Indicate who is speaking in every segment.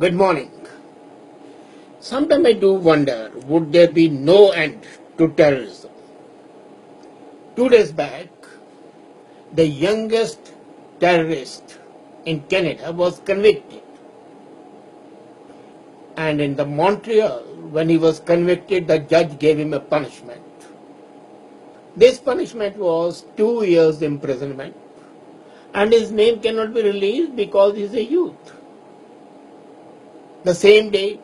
Speaker 1: Good morning. Sometimes I do wonder, would there be no end to terrorism? 2 days back, the youngest terrorist in Canada was convicted. And in the Montreal, when he was convicted, the judge gave him a punishment. This punishment was 2 years imprisonment, and his name cannot be released because he is a youth. The same day,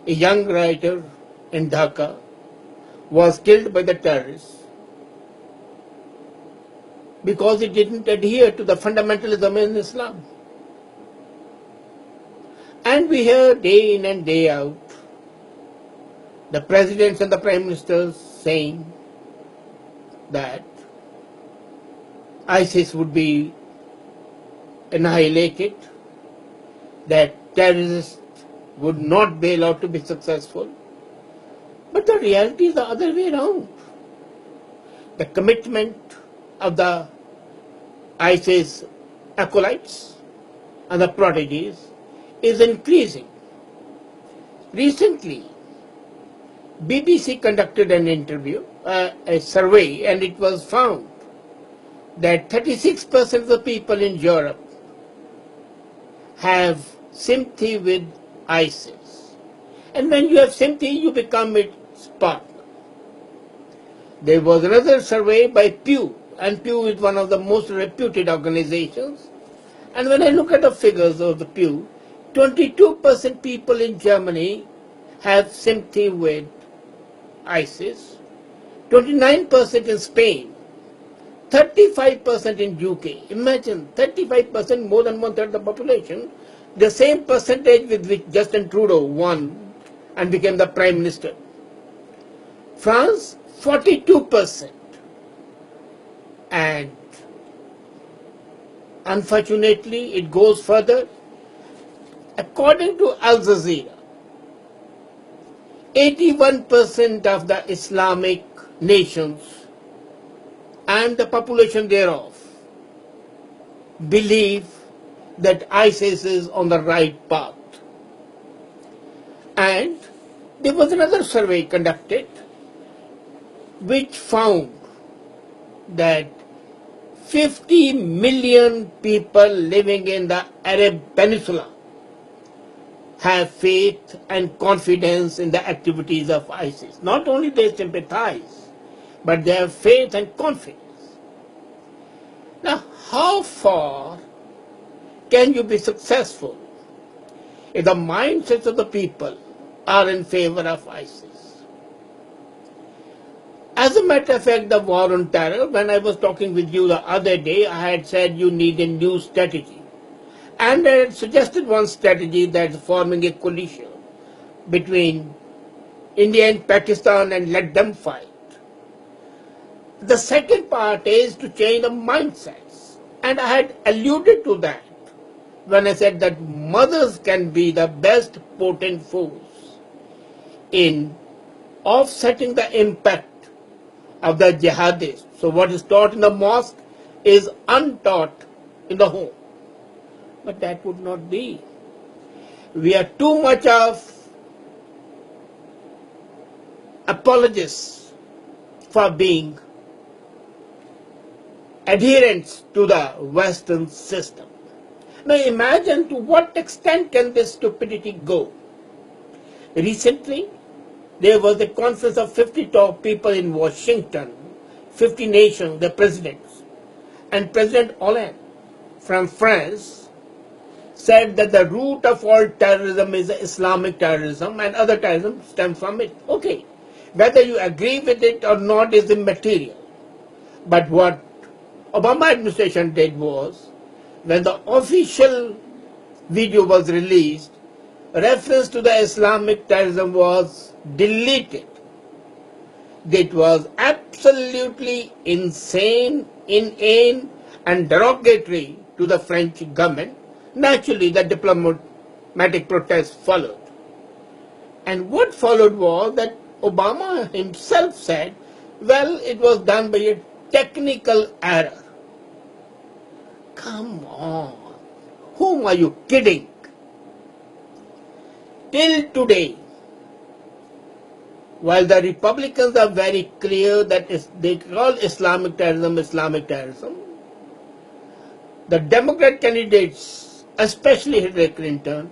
Speaker 1: a young writer in Dhaka was killed by the terrorists because he didn't adhere to the fundamentalism in Islam. And we hear day in and day out the presidents and the prime ministers saying that ISIS would be annihilated, that terrorists would not be allowed to be successful. But the reality is the other way around. The commitment of the ISIS acolytes and the prodigies is increasing. Recently, BBC conducted an interview, a survey, and it was found that 36% of the people in Europe have sympathy with ISIS. And when you have sympathy, you become its partner. There was another survey by Pew, and Pew is one of the most reputed organizations. And when I look at the figures of the Pew, 22% people in Germany have sympathy with ISIS, 29% in Spain, 35% in UK. Imagine 35%, more than one-third of the population, the same percentage with which Justin Trudeau won and became the Prime Minister. France, 42%. And unfortunately, it goes further. According to Al Jazeera, 81% of the Islamic nations and the population thereof believe that ISIS is on the right path. And there was another survey conducted which found that 50 million people living in the Arab Peninsula have faith and confidence in the activities of ISIS. Not only they sympathize, but they have faith and confidence. Now, how far can you be successful if the mindsets of the people are in favor of ISIS? As a matter of fact, the war on terror, when I was talking with you the other day, I had said you need a new strategy. And I had suggested one strategy, that's forming a coalition between India and Pakistan and let them fight. The second part is to change the mindsets. And I had alluded to that when I said that mothers can be the best potent force in offsetting the impact of the jihadists. So what is taught in the mosque is untaught in the home. But that would not be. We are too much of apologists for being adherents to the Western system. Now imagine to what extent can this stupidity go. Recently, there was a conference of 50 top people in Washington, 50 nations, the presidents. And President Hollande from France said that the root of all terrorism is Islamic terrorism and other terrorism stems from it. Okay, whether you agree with it or not is immaterial. But what Obama administration did was, when the official video was released, reference to the Islamic terrorism was deleted. It was absolutely insane, inane and derogatory to the French government. Naturally, the diplomatic protest followed. And what followed was that Obama himself said, well, it was done by a technical error. Come on. Whom are you kidding? till today, while the Republicans are very clear that they call Islamic terrorism, the Democrat candidates, especially Hillary Clinton,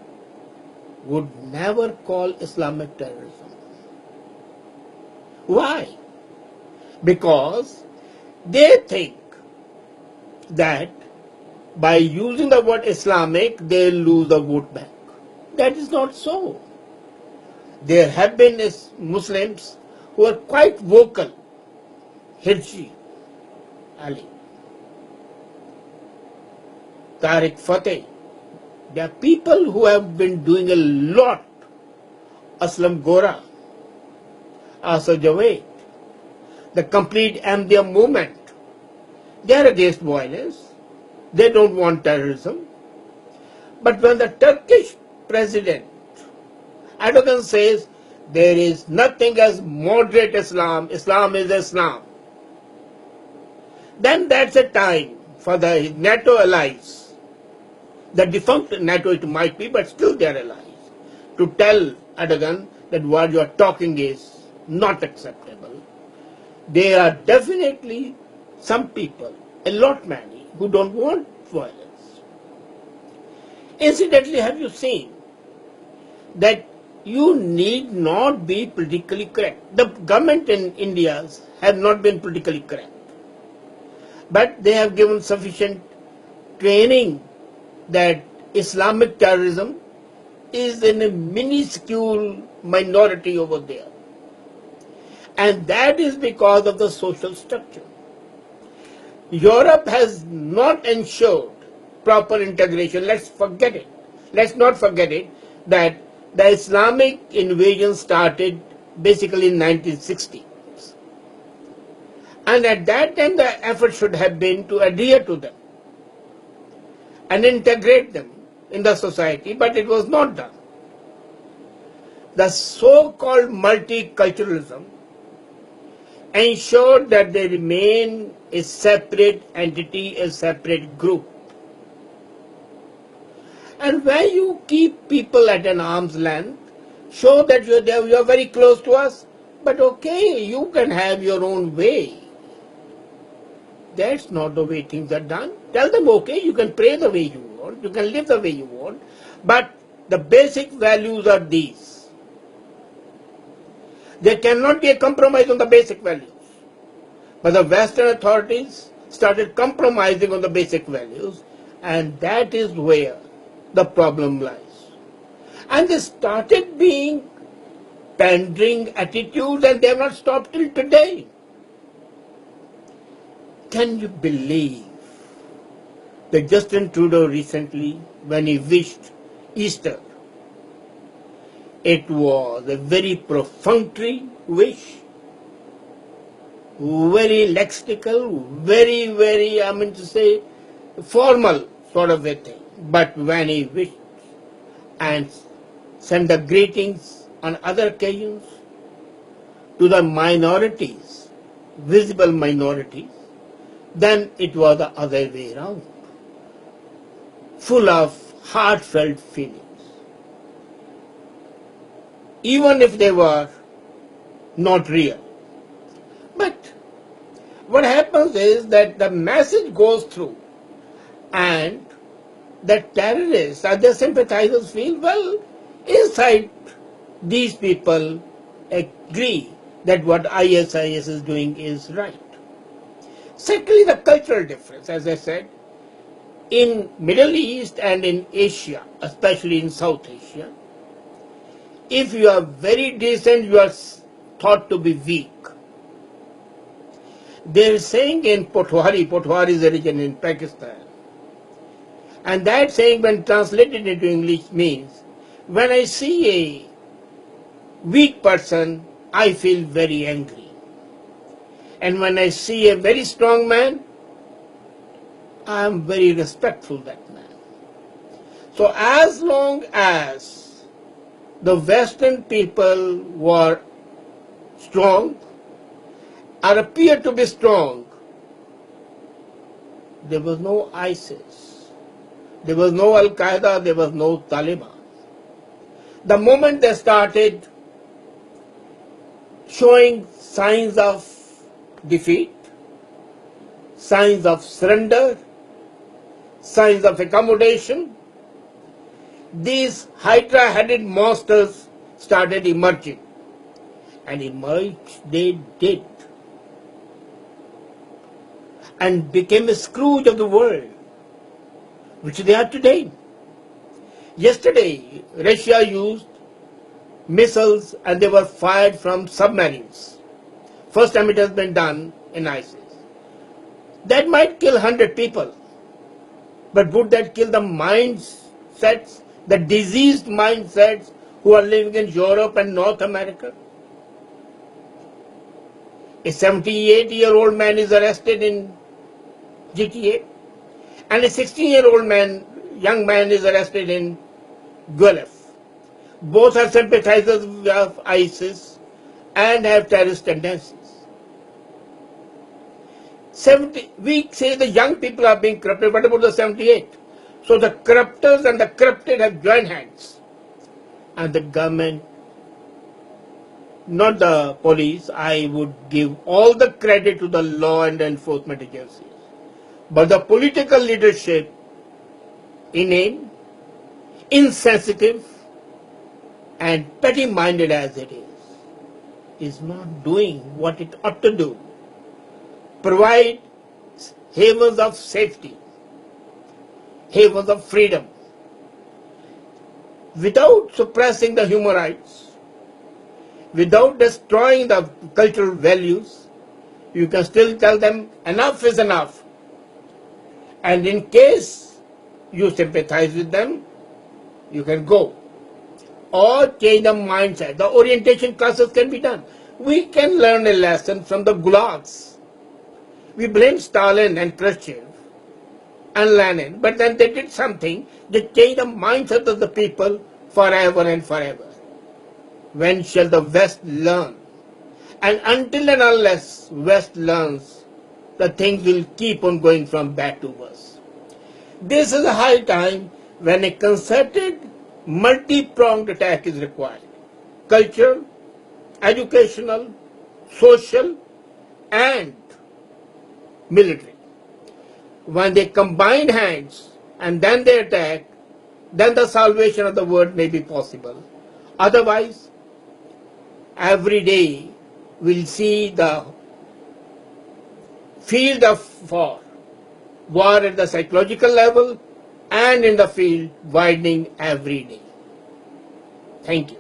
Speaker 1: would never call Islamic terrorism. Why? Because they think that by using the word Islamic, they'll lose the vote bank. That is not so. There have been Muslims who are quite vocal. Hirsi, Ali, Tariq Fateh. There are people who have been doing a lot. Aslam Gora, Asa Javed, the complete Ahmadiyya movement. They are against violence. They don't want terrorism. But when the Turkish president Erdogan says there is nothing as moderate Islam, Islam is Islam, then that's a time for the NATO allies, the defunct NATO it might be, but still they are allies, to tell Erdogan that what you are talking is not acceptable. There are definitely some people, a lot many, who don't want violence. Incidentally, have you seen that you need not be politically correct? The government in India has not been politically correct, but they have given sufficient training that Islamic terrorism is in a minuscule minority over there. And that is because of the social structure. Europe has not ensured proper integration. Let's forget it. Let's not forget it that the Islamic invasion started basically in 1960. And at that time the effort should have been to adhere to them and integrate them in the society, but it was not done. The so-called multiculturalism ensured that they remain a separate entity, a separate group. And when you keep people at an arm's length, show that you are very close to us, but okay, you can have your own way. That's not the way things are done. Tell them, okay, you can pray the way you want, you can live the way you want, but the basic values are these. There cannot be a compromise on the basic values. But the Western authorities started compromising on the basic values, and that is where the problem lies. And they started being pandering attitudes, and they have not stopped till today. Can you believe that Justin Trudeau recently, when he wished Easter, it was a very perfunctory wish, very lexical, very, formal sort of a thing. But when he wished and sent the greetings on other occasions to the minorities, visible minorities, then it was the other way around, full of heartfelt feelings. Even if they were not real. But what happens is that the message goes through and the terrorists or the sympathizers feel, well, inside these people agree that what ISIS is doing is right. Secondly, the cultural difference, as I said, in Middle East and in Asia, especially in South Asia, if you are very decent, you are thought to be weak. They are saying in Potwari is a region in Pakistan, and that saying when translated into English means, when I see a weak person, I feel very angry. And when I see a very strong man, I am very respectful of that man. So as long as the Western people were strong or appeared to be strong, there was no ISIS, there was no Al-Qaeda, there was no Taliban. The moment they started showing signs of defeat, signs of surrender, signs of accommodation, these hydra-headed monsters started emerging. And emerge they did. And became a Scrooge of the world, which they are today. Yesterday, Russia used missiles and they were fired from submarines. First time it has been done in ISIS. That might kill 100 people. But would that kill the mindsets, the diseased mindsets who are living in Europe and North America? A 78-year-old man is arrested in GTA, and a 16-year-old young man is arrested in Guelph. Both are sympathizers of ISIS and have terrorist tendencies. We say the young people are being corrupted. What about the 78? So the corruptors and the corrupted have joined hands. And the government, not the police, I would give all the credit to the law and enforcement agencies. But the political leadership, inane, insensitive, and petty-minded as it is not doing what it ought to do. Provide havens of safety, havens of freedom, without suppressing the human rights, without destroying the cultural values. You can still tell them enough is enough. And in case you sympathize with them, you can go. Or change the mindset. The orientation classes can be done. We can learn a lesson from the gulags. We blame Stalin and Khrushchev and Lenin, but then they did something. They changed the mindset of the people forever and forever. When shall the West learn? And until and unless West learns, the things will keep on going from bad to worse. This is a high time when a concerted, multi-pronged attack is required. Cultural, educational, social, and military. When they combine hands and then they attack, then the salvation of the world may be possible. Otherwise, every day we'll see the field of war at the psychological level and in the field widening every day. Thank you.